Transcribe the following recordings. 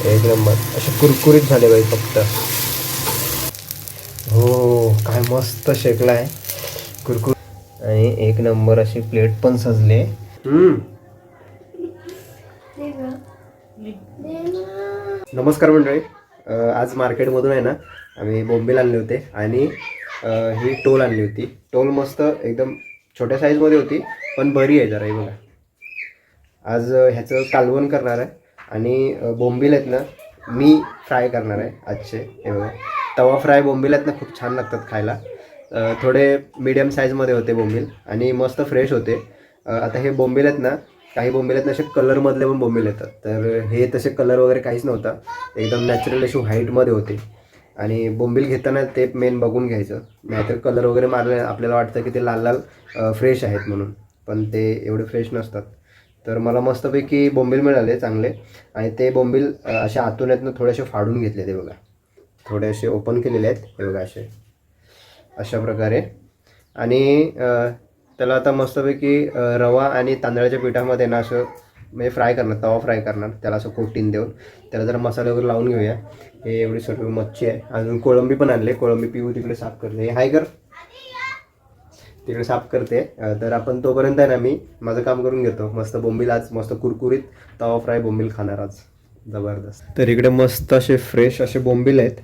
एक नंबर असे कुरकुरीत झाले बाई फक्त. हो काय मस्त शेकला आहे कुरकुर. आणि एक नंबर अशी प्लेट पण सजले. नमस्कार मंडळी. आज मार्केटमधून आहे ना आम्ही बोंबील आणले होते आणि ही टोल आणली होती. टोल मस्त एकदम छोट्या साईजमध्ये होती पण बरी आहे जरा. ही बघा आज ह्याचं कालवण करणार आहे आणि बोंबील आहेत ना मी फ्राय करणार आहे आजचे. हे बघा तवा फ्राय बोंबील आहेत ना खूप छान लागतात खायला. थोडे मीडियम साईजमध्ये होते बोंबील आणि मस्त फ्रेश होते. आता हे बोंबील आहेत ना काही बोंबील आहेत ना असे कलरमधले पण बोंबील येतात. तर हे तसे कलर वगैरे काहीच नव्हता. एकदम नॅचरल अशी व्हाईटमध्ये होते. आणि बोंबील घेताना ते मेन बघून घ्यायचं. नाहीतर कलर वगैरे मारले आपल्याला वाटतं की ते लाल लाल फ्रेश आहेत म्हणून, पण ते एवढे फ्रेश नसतात. तर मला मस्तपैकी बोंबील मिळाले चांगले. आणि ते बोंबील असे आतून आहेत ना थोडेसे फाडून घेतले. ते बघा थोडे असे ओपन केलेले आहेत. हे बघा असे अशा प्रकारे. आणि त्याला आता मस्तपैकी रवा आणि तांदळाच्या पिठामध्ये ना असं म्हणजे फ्राय करणार, तवा फ्राय करणार त्याला असं कोटिंग देऊन. त्याला जरा मसाले वगैरे लावून घेऊया. हे एवढी सर्व मच्छी आहे. अजून कोळंबी पण आणले. कोळंबी पिऊ तिकडे साफ करते. हाय कर तिकडे साफ करते. तर आपण तोपर्यंत आहे ना मी माझं काम करून घेतो. मस्त बोंबील आज मस्त कुरकुरीत तवा फ्राय बोंबील खाणार आज जबरदस्त. तर इकडे मस्त असे फ्रेश असे बोंबील आहेत.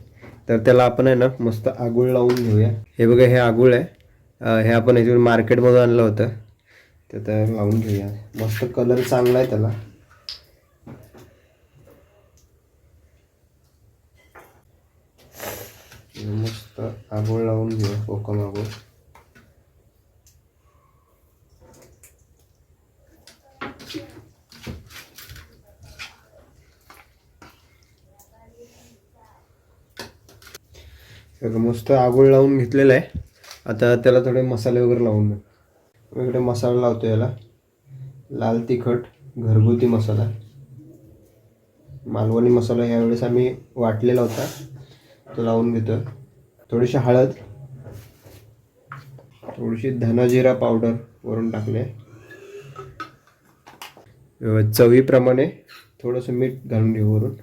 तर त्याला आपण आहे ना मस्त आगूळ लावून घेऊया. हे बघा हे आगूळ आहे. हे आपण याच्यावर मार्केटमधून आणलं होतं. ते तर लावून घेऊया. मस्त कलर चांगला आहे त्याला. मस्त आगोळ लावून घेऊया. कोकम आगोळ. मस्त आगोळ लावून घेतलेला आहे. आता त्याला थोडे मसाले वगैरे लावून घेऊ. इकडे मसाला लावतो याला. लाल तिखट घरगुती मसाला, मालवणी मसाला यावेळेस आम्ही वाटलेला होता तो लावून घेतो. थोडीशी हळद, थोडीशी धना-जिरा पावडर वरून टाकले. चवीप्रमाणे थोडंसं मीठ घालून घेऊ वरून.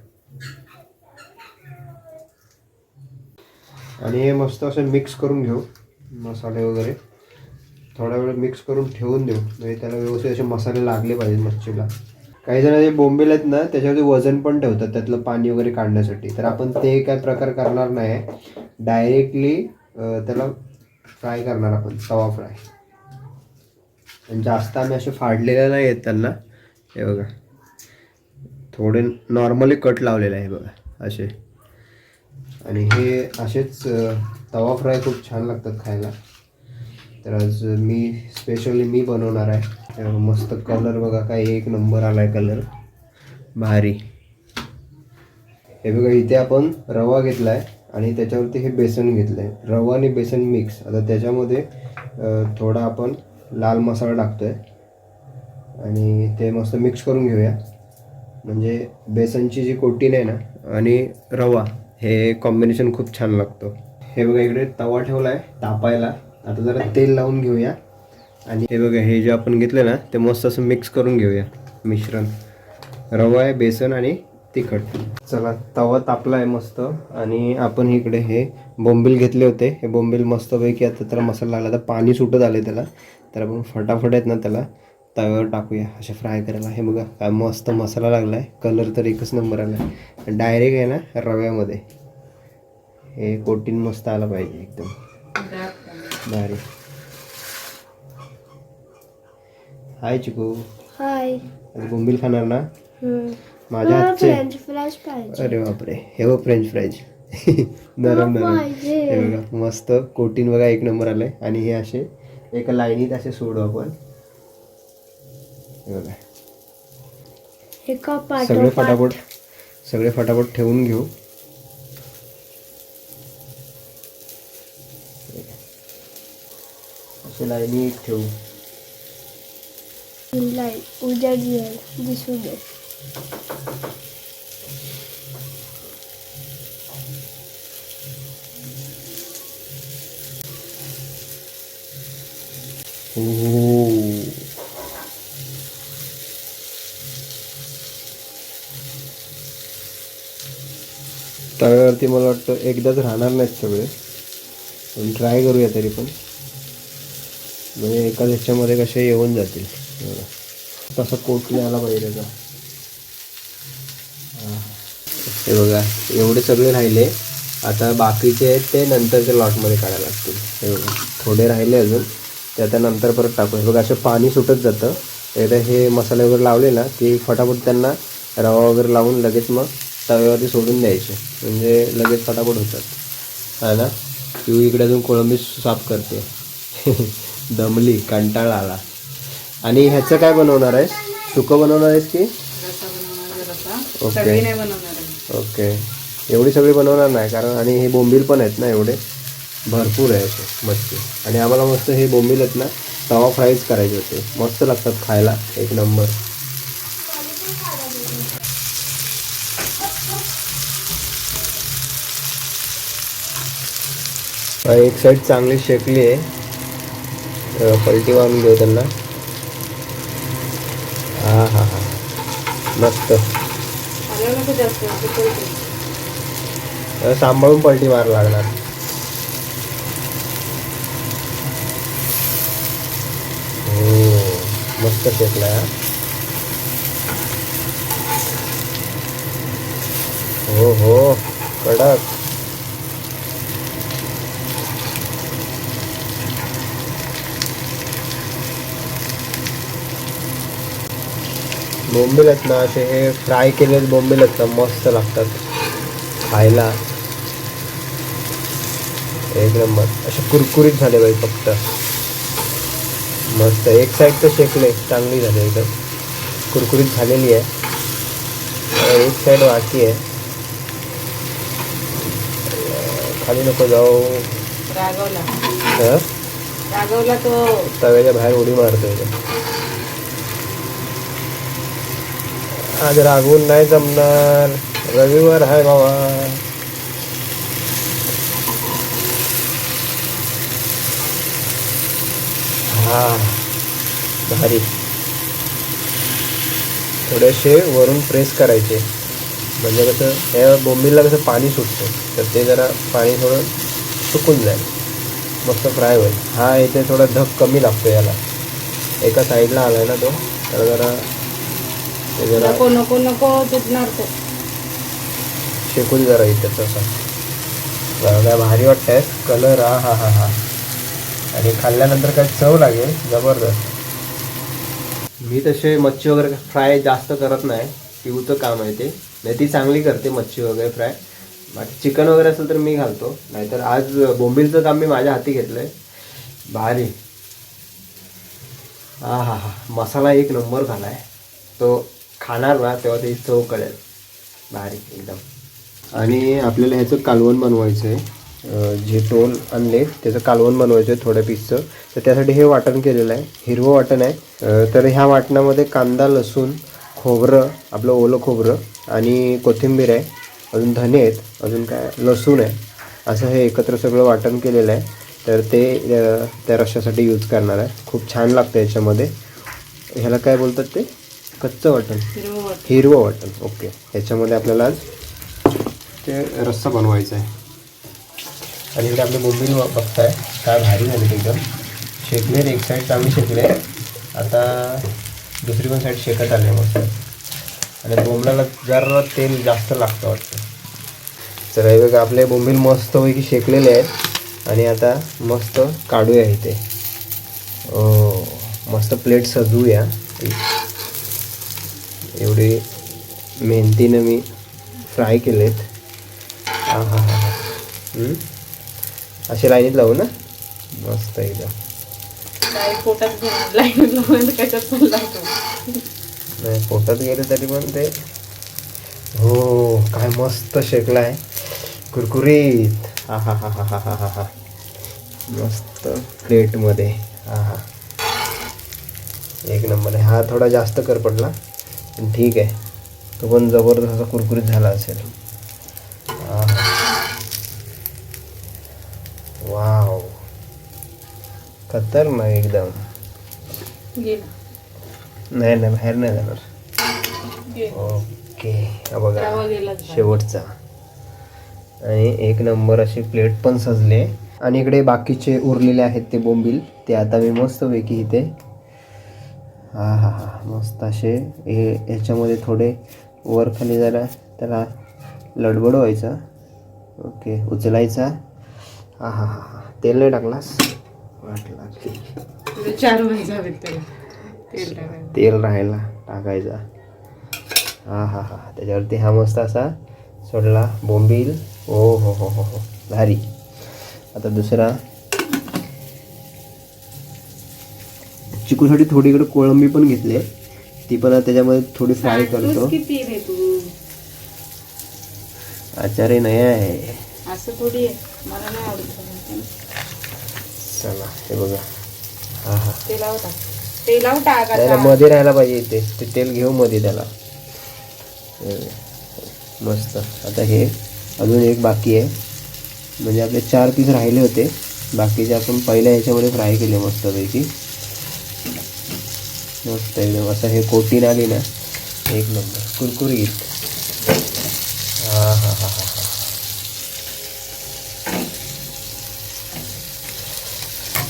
आणि हे मस्त असं मिक्स करून घेऊ मसाले वगैरे. थोडा वेळ मिक्स करून ठेवून देऊ म्हणजे त्याला व्यवस्थित असे मसाले लागले पाहिजे मच्छीला. काही जण जे बोंबील आहेत ना त्याच्यावरती वजन पण ठेवतात त्यातलं पाणी वगैरे काढण्यासाठी. तर आपण ते काय प्रकार करणार नाही. डायरेक्टली त्याला फ्राय करणार आपण तवा फ्राय. आणि जास्त आम्ही असे फाडलेले नाही आहेत त्यांना. हे बघा थोडे नॉर्मली कट लावलेले आहे बघा असे. आणि हे असेच तवा फ्राय खूप छान लागतात खायला. तर आज स्पेशली मी बनवणार आहे. मस्त कलर बघा काय एक नंबर आला आहे कलर भारी. हे बघा इथे आपण रवा घेतला आहे आणि त्याच्यावरती हे बेसन घेतलं आहे. रवा आणि बेसन मिक्स. आता त्याच्यामध्ये थोडा आपण लाल मसाला टाकतो आहे आणि ते मस्त मिक्स करून घेऊया. म्हणजे बेसनची जी कोटिंग आहे ना आणि रवा हे कॉम्बिनेशन खूप छान लागतं. हे बघा इकडे तवा ठेवला आहे तापायला. आता जरा तेल लावून घेऊया. आणि हे बघा हे जे आपण घेतलं ना ते मस्त असं मिक्स करून घेऊया मिश्रण. रवा आहे, बेसन आणि तिखट. चला तवा तापला आहे मस्त. आणि आपण इकडे हे बोंबील घेतले होते. हे बोंबील मस्तपैकी आता त्याला मसाला लागला. तर पाणी सुटत आले त्याला. तर आपण फटाफट आहेत ना त्याला तव्यावर टाकूया असे फ्राय करायला. हे बघा काय मस्त मसाला लागला आहे. कलर तर एकच नंबर आला आहे. डायरेक्ट आहे ना रव्यामध्ये हे कोटिंग मस्त आलं पाहिजे एकदम भारी. हाय चिकू. हाय. बोंबील खाणार ना माझ्या हातचे? फ्रेंच फ्राईज पाहिजे. अरे बापरे हे बघ फ्रेंच फ्राईज नरम नरम. हे बघा मस्त कोटिंग बघा एक नंबर आलंय. आणि हे असे एका लाईनीत असे सोडू आपण. हे बघा सगळे फटाफट ठेवून घेऊ. असे लाईनीत ठेवू. उद्या दिसू दे. तव्यावरती मला वाटतं एकदाच राहणार नाहीत सगळे, पण ट्राय करूया तरी पण, म्हणजे एकाच ह्याच्यामध्ये कसे येऊन जातील. तसं कोट नाही आला पाहिजे त्याचा. हे बघा एवढे सगळे राहिले. आता बाकीचे आहेत ते नंतरच्या लॉटमध्ये काढायला लागतील. हे बघा थोडे राहिले अजून, ते आता नंतर परत टाकू. हे बघा असं पाणी सुटत जातं. एकदा हे मसाले वगैरे लावले ना की फटाफट त्यांना रवा वगैरे लावून लगेच मग तव्यावरती सोडून द्यायचे, म्हणजे लगेच फटाफट होतात. हा ना, तू इकडे अजून कोळंबी साफ करते. दमली, कंटाळा आला. आणि ह्याचं काय बनवणार आहेस? सुकं बनवणार आहेस की? Okay okay. एवढी सगळी बनवणार नाही, कारण आणि हे बोंबील पण आहेत ना, एवढे भरपूर आहे असे मच्छी. आणि आम्हाला मस्त हे बोंबील आहेत ना तवा फ्राईज करायचे होते, मस्त लागतात खायला, एक नंबर. एक साईड चांगली शेकली आहे, पलटी मारून घेऊ त्यांना. हा हा हा, मस्त. सांभाळून पलटी मार लागणार. हो मस्त शेकलाय. हो हो कडक. बोंबील आहेत ना असे, हे फ्राय केलेले बोंबील आहेत ना मस्त लागतात खायला, एक नंबर. असे कुरकुरीत झाले बाई, फक्त मस्त. एक साईड तर शेकले, चांगली झाली, एकदम कुरकुरीत झालेली आहे. एक साईड बाकी आहे, खाली नको जाऊ. रागवला तो तव्याच्या बाहेर उडी मारतोय. आज रागवून नाही जमणार, रविवार आहे बाबा. हा भारी. थोडेसे वरून प्रेस करायचे, म्हणजे कसं या बोंबीला कसं पाणी सुटतं, तर ते जरा पाणी थोडं सुकून जाईल, मस्त फ्राय होईल. हा इथे थोडा धग कमी लागतो याला, एका साईडला आलाय ना तो, तर जरा नको नको नको तुटणार तो. शेकून जरा इथं तसा. काय भारी वाटतंय कलर. हा हा हा हा. आणि खाल्ल्यानंतर काय चव लागेल जबरदस्त. मी तसे मच्छी वगैरे फ्राय जास्त करत नाही, पिऊचं काम आहे ते, नाही ती चांगली करते मच्छी वगैरे फ्राय. बाकी चिकन वगैरे असेल तर मी घालतो, नाहीतर आज बोंबीलचं काम मी माझ्या हाती घेतलं आहे. भारी. हा हा हा, मसाला एक नंबर झाला आहे, तो खाणार ना तेव्हा त्याची चव कळेल. भारी एकदम. आणि आपल्याला ह्याचं कालवण बनवायचं आहे, जे टोल आणले त्याचं कालवण बनवायचं आहे थोड्या पीसचं. तर त्यासाठी हे वाटण केलेलं आहे, हिरवं वाटण आहे. तर ह्या वाटणामध्ये कांदा, लसूण, खोबरं, आपलं ओलं खोबरं आणि कोथिंबीर आहे, अजून धने आहेत, अजून काय लसूण आहे, असं हे एकत्र सगळं वाटण केलेलं आहे. तर ते त्या रश्श्यासाठी यूज करणार आहे. खूप छान लागतं याच्यामध्ये. ह्याला काय बोलतात ते? कच्चं वाटण, हिरवं वाटण. ओके. ह्याच्यामध्ये आपल्याला आज ते रस्सा बनवायचा आहे. आणि इकडे आपले बोंबील बघताय काय भारी झाले एकदम, शेकले. एक साईड चांगली शेकले, आता दुसरी पण साईड शेकत आले मस्त. आणि बोंबलाला जरा तेल जास्त लागतं वाटतं. तर हे बघा आपले बोंबील मस्तपैकी शेकलेले आहेत. आणि आता मस्त काढूया इथे. मस्त प्लेट सजवूया. एवढे मेहनतीनं मी फ्राय केलेत. हा हा हा हा. असे लाईनीत लावू ना, मस्त एकदम. नाही पोटात गेले तरी पण ते, हो काय मस्त शेकला आहे, कुरकुरीत. हा हा हा हा हा हा हा. मस्त प्लेटमध्ये. हा हा, एक नंबर आहे. हा थोडा जास्त कर पडला पण ठीक आहे, तो पण जबरदस्त असा कुरकुरीत झाला असेल. हा वाव, खतरनाक एकदम. नाही नाही बाहेर नाही जाणार. ओके. हा बघा शेवटचा. आणि एक नंबर अशी प्लेट पण सजले. आणि इकडे बाकीचे उरलेले आहेत ते बोंबील, ते आता मी मस्तपैकी इथे हा हा हा मस्त असे हे याच्यामध्ये थोडे वर खाली जरा त्याला लडबड व्हायचा. ओके, उचलायचा. हा हा हा हा तेल नाही टाकलास वाटला की 4 महिने हवेत त्याला तेल टाकायचं. तेल राहायला टाकायचा. हा हा हा त्याच्यावरती हा मस्त असा सोडला बोंबील. ओ हो हो हो हो भारी. आता दुसरा चिकूसाठी थोडी इकडे कोळंबी पण घेतली, ती पण आता त्याच्यामध्ये थोडी फ्राय करतो. तूच किती रे तू आचार्य नाही आहे. असं थोडी आहे, मला नाही आवडत. चला हे बघा. हा हा तेलावर टाक त्याला आता. मध्ये राहायला पाहिजे इथे, ते तेल घेऊ मध्ये त्याला. मस्त. आता हे अजून एक बाकी आहे, म्हणजे आपले 4 पीस राहिले होते, बाकीचे आपण पहिल्या ह्याच्यामध्ये फ्राय केले मस्तपैकी. मस्त एकदम असं हे कोटिंग आली ना, एक नंबर कुरकुरीत. हा हा हा हा हा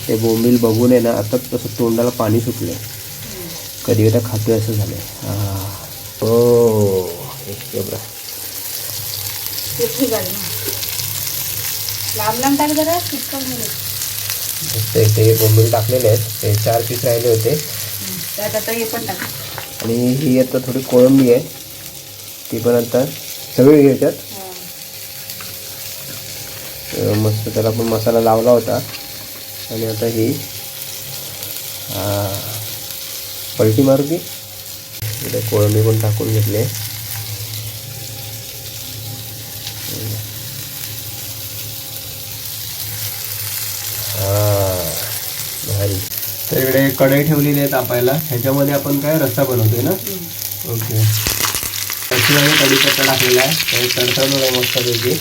ते बोंबील बघून आहे ना आता तसं तोंडाला पाणी सुटलंय, कधी एकदा खातोय असं झालंय. हा हो एवढा लांब लांब टाक जरा चिकन ते बोंबील टाकलेले आहेत, ते 4 पीस राहिले होते. त्यात आता हे पण टाक. आणि ही आता थोडी कोळंबी आहे, ती पण आता सगळी घ्यायच्यात. मस्त त्याला पण मसाला लावला होता. आणि आता ही पलटी मारू की इकडे कोळंबी पण टाकून घेतले. भारी. तर इकडे कढई ठेवलेली आहे तापायला, ह्याच्यामध्ये आपण काय रस्सा बनवतोय ना. ओके, त्याच्यामध्ये कढीपत्ता टाकलेला आहे, त्याने तडतडून आहे मस्तपैकी.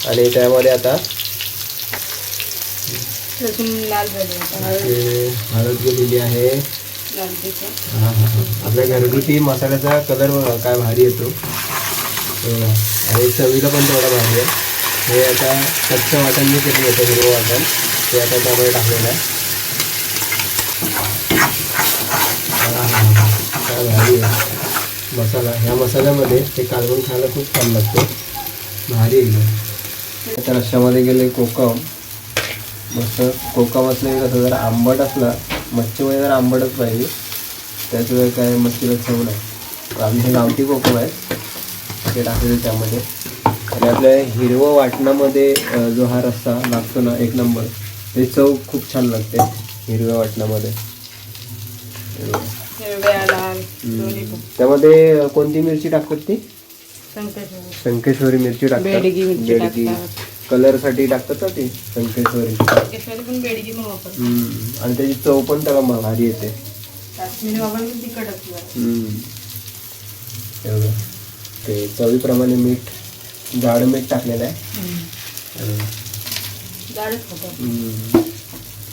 आणि त्यामध्ये आता लसूण लाल झाले, हळद गेलेली आहे. लाल तिखट. हां हां हां आपल्या घरगुती मसाल्याचा कलर बघा काय भारी येतो. आणि चवीला पण थोडा भारी आहे. हे आता कच्चं वाटण जे केलं होतं हिरवं वाटण, ते आता त्यामध्ये टाकलेलं आहे. हां हां हां काय भारी आहे मसाला. ह्या मसाल्यामध्ये ते कालवून खायला खूप छान लागतं, भारी एकदम. त्या रश्श्यामध्ये गेले कोकम. मस्त कोकम असले कसं जरा आंबट असला, मच्छीमध्ये जरा आंबटच पाहिजे, त्याशिवाय काय मच्छीला चव नाही. आमचे गावठी कोकम आहे ते टाकले त्यामध्ये. आणि आपल्या हिरवं वाटणामध्ये जो हा रस्सा लागतो ना एक नंबर, ते चव खूप छान लागते हिरव्या वाटणामध्ये. हिरव्या लाल दोन्ही पण. त्यामध्ये कोणती मिरची टाकतात ती? संकेश्वरी. संकेश्वरी मिरची टाकतात. बेडगी मिरची बेडगी टाकतात. कलरसाठी टाकतात ना ती संकेश्वरी. संकेश्वरी पण बेडगी मग वापरतात. आणि त्याची चव पण त्याला भारी येते. काश्मीरी बाबा पण तिखट असतं. एवढं ते चवीप्रमाणे मीठ, जाड मीठ टाकलेलं आहे. जाडच होतं.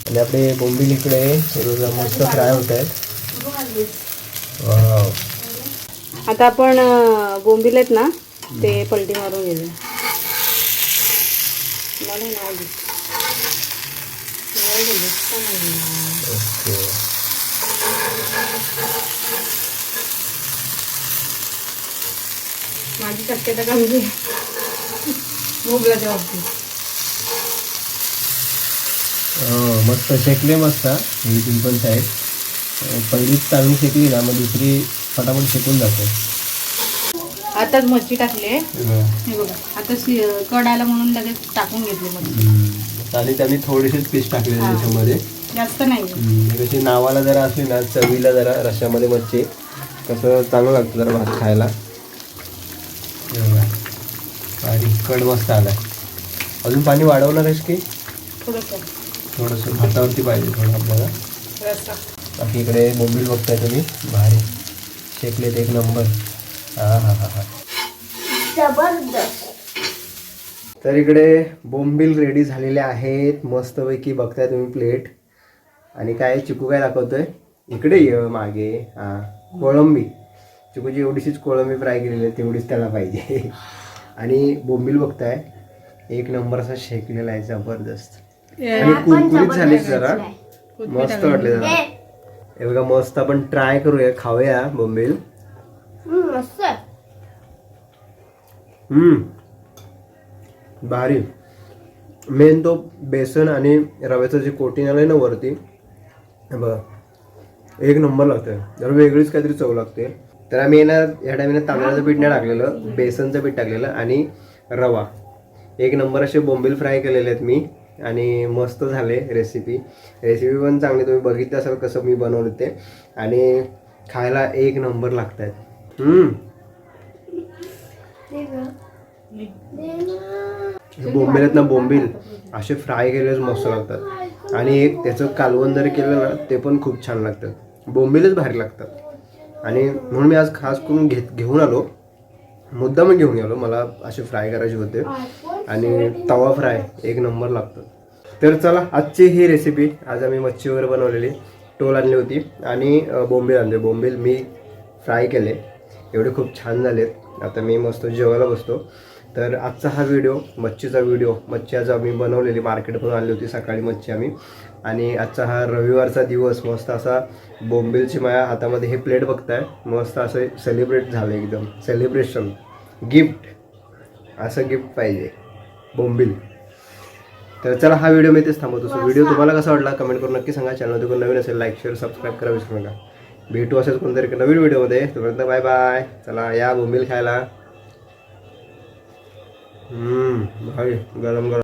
आणि आपले बोंबील इकडे मस्त फ्राय होत आहेत. वाव. आता आपण बोंबील आहेत ना ते पलटी मारून घेऊया. मला नाव दे. ओके. माझी शक्यता कमी आहे मोगलाच्या बाबतीत. मस्त शेकले मस्त. ही पण साईड पहिलीच चांगली शेकली ना, मग दुसरी फटाफट शेकून जाते. आताच मच्छी टाकले हे बघा. आता कड आला म्हणून लगेच टाकून घेतले मच्छी. आणि त्यांनी थोडेसेच पीस टाकले त्याच्यामध्ये, जास्त नाही. कशी नावाला जरा असली ना, चवीला जरा रश्श्यामध्ये मच्छी कसं चांगलं लागतं जरा भात खायला. आणि कड मस्त आलाय. अजून पाणी वाढवणार आहेस की? थोडंसं भातावरती पाहिजे थोडं आपल्याला. बाकी इकडे बोंबील बघताय तुम्ही, भारी शेकलेत एक नंबर. हा हा हा हा जबरदस्त. तर इकडे बोंबील रेडी झालेले आहेत मस्तपैकी, बघताय तुम्ही प्लेट. आणि काय चिकू काय दाखवतोय इकडे ये मागे. हां कोळंबी, चिकूची एवढीशीच कोळंबी फ्राय केलेली आहे, तेवढीच त्याला पाहिजे. आणि बोंबील बघताय एक नंबर असा शेकलेला आहे जबरदस्त. हे आणि आपण कुरकुरीत झाली जबरदस्त जरा, आहे. मस्त वाटले जरा. हे, हे बघा मस्त आपण ट्राय करूया, खाऊया बोंबील. मस्त आहे. भारी. मेन तो बेसन आणि रव्याचं जे कोटिंग आलंय ना वरती, हे बघा एक नंबर लागतंय. जरा वेगळीच काहीतरी चव लागते. तर आम्ही ना ह्या टायमाला तांदळाचं पीठ नाही टाकलेलं, बेसनचं पीठ टाकलेलं आणि रवा. एक नंबर असे बोंबील फ्राय केलेले आहेत मी आणि मस्त झाले. रेसिपी पण चांगली, तुम्ही बघितलं असाल कसं मी बनवलं ते. आणि खायला एक नंबर लागत आहेत. दे गं. दे ना. बोंबील आहेत ना, बोंबील असे फ्राय केलेच मस्त लागतात. आणि एक त्याचं कालवण जरी केलं ना ते पण खूप छान लागतं. बोंबीलच भारी लागतात. आणि म्हणून मी आज खास करून घेऊन आलो, मुद्दाम घेऊन गेलो. मला असे फ्राय करायचे होते आणि तवा फ्राय एक नंबर लागतं. तर चला आजची ही रेसिपी. आज आम्ही मच्छी वगैरे बनवलेली, टोल आणली होती आणि बोंबील आणले. बोंबील मी फ्राय केले, एवढे खूप छान झालेत. आता मी मस्त जेवायला बसतो. तर आजचा हा व्हिडिओ, मच्छीचा व्हिडिओ, मच्छी आज आम्ही बनवलेली, मार्केटमधून आणली होती सकाळी मच्छी आम्ही. आणि आजचा हा रविवारचा दिवस मस्त असा बोंबीलची माझ्या हातामध्ये हे प्लेट बघताय, मस्त असं सेलिब्रेट झालं, एकदम सेलिब्रेशन. गिफ्ट, असं गिफ्ट पाहिजे बोंबील. तर चला हा व्हिडिओ मी इथेच थांबवतो. व्हिडिओ तुम्हाला कसा वाटला कमेंट करून नक्की सांगा. चॅनल कोण नवीन असेल लाईक शेअर सबस्क्राईब करा विसरू नका. भेटू असेल कोणतरी नवीन व्हिडिओमध्ये. तोपर्यंत बाय बाय. चला या बोंबील खायला. भारी गरम गरम.